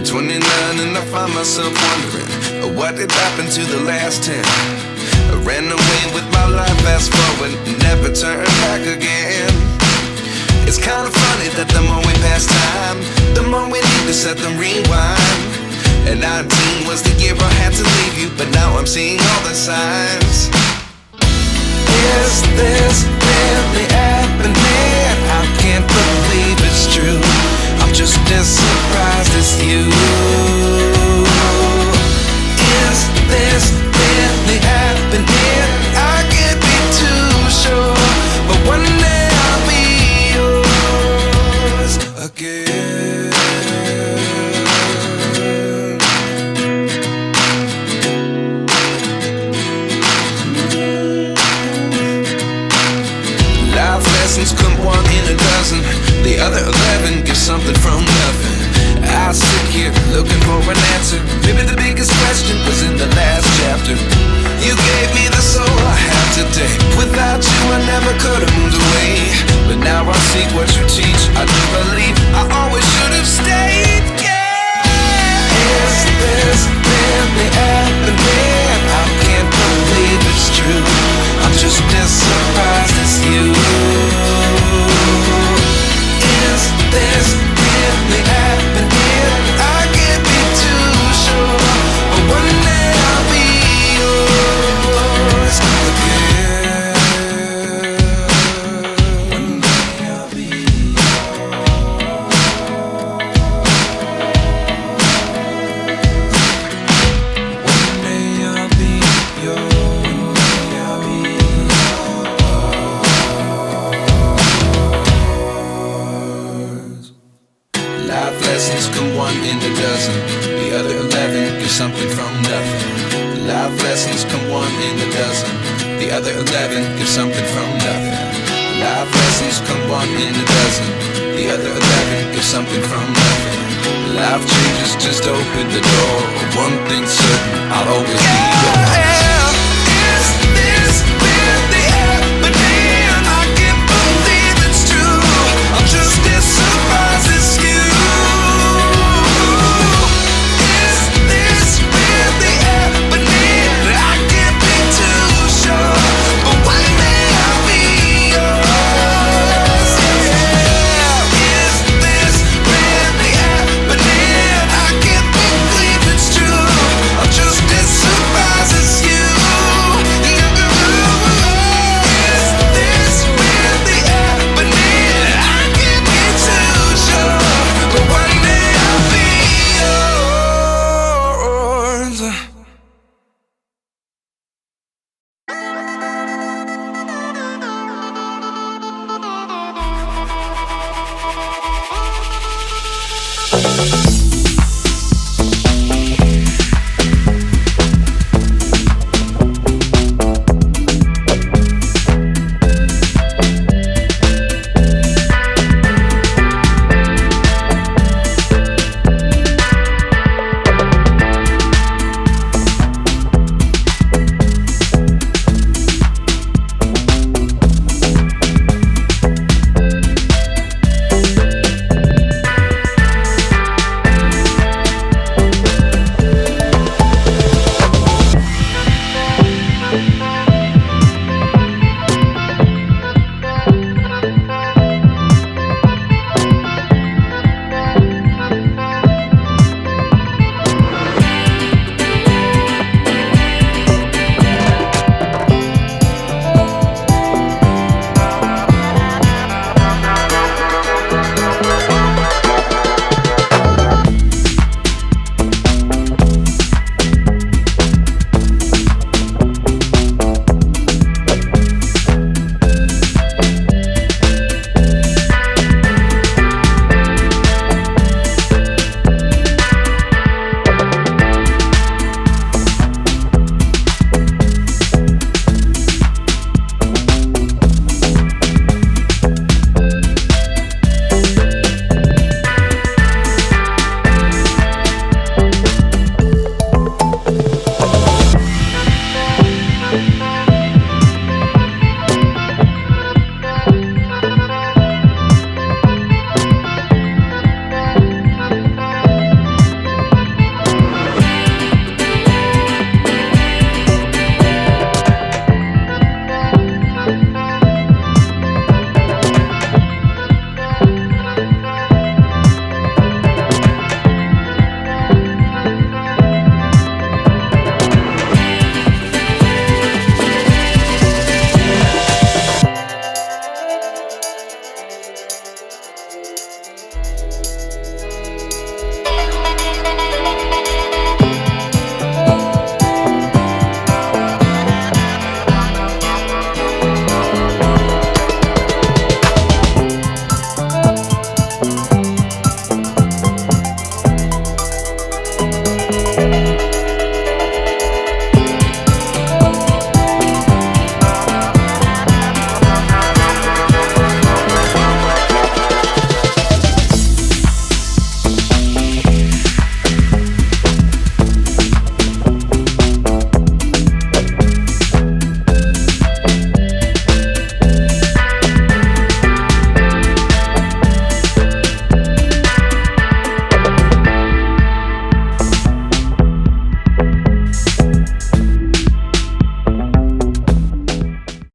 29 and I find myself wondering, what did happen to the last 10? I ran away with my life, fast forward, never turn back again. It's kind of funny that the more we pass time, the more we need to set them rewind. And 19 was the year I had to leave you, but now I'm seeing all the signs. Is this really happening? I can't believe it's true. I'm just as surprised as you. Is this really happening? I can't be too sure, but one day I'll be yours again. Life lessons come one in a dozen, the other 11 give something from nothing. I sit here looking for an answer. Maybe the biggest question was in the last chapter. You gave me the soul I have today. Without you I never could have moved away. But now I see what you teach. I do believe I always should have stayed. Yeah. Is this really happening? I can't believe it's true. I'm just as surprised as you. Is this really happening? I can't be too sure, but one day I'll be yours again. One day I'll be yours. One day I'll be yours. One day I'll be yours. Life lessons come one in a dozen, the other 11 give something from nothing. Life lessons come one in a dozen, the other 11 give something from nothing. Life lessons come one in a dozen, the other 11 give something from nothing. Life changes just open the door. One thing's certain, I'll always be yours.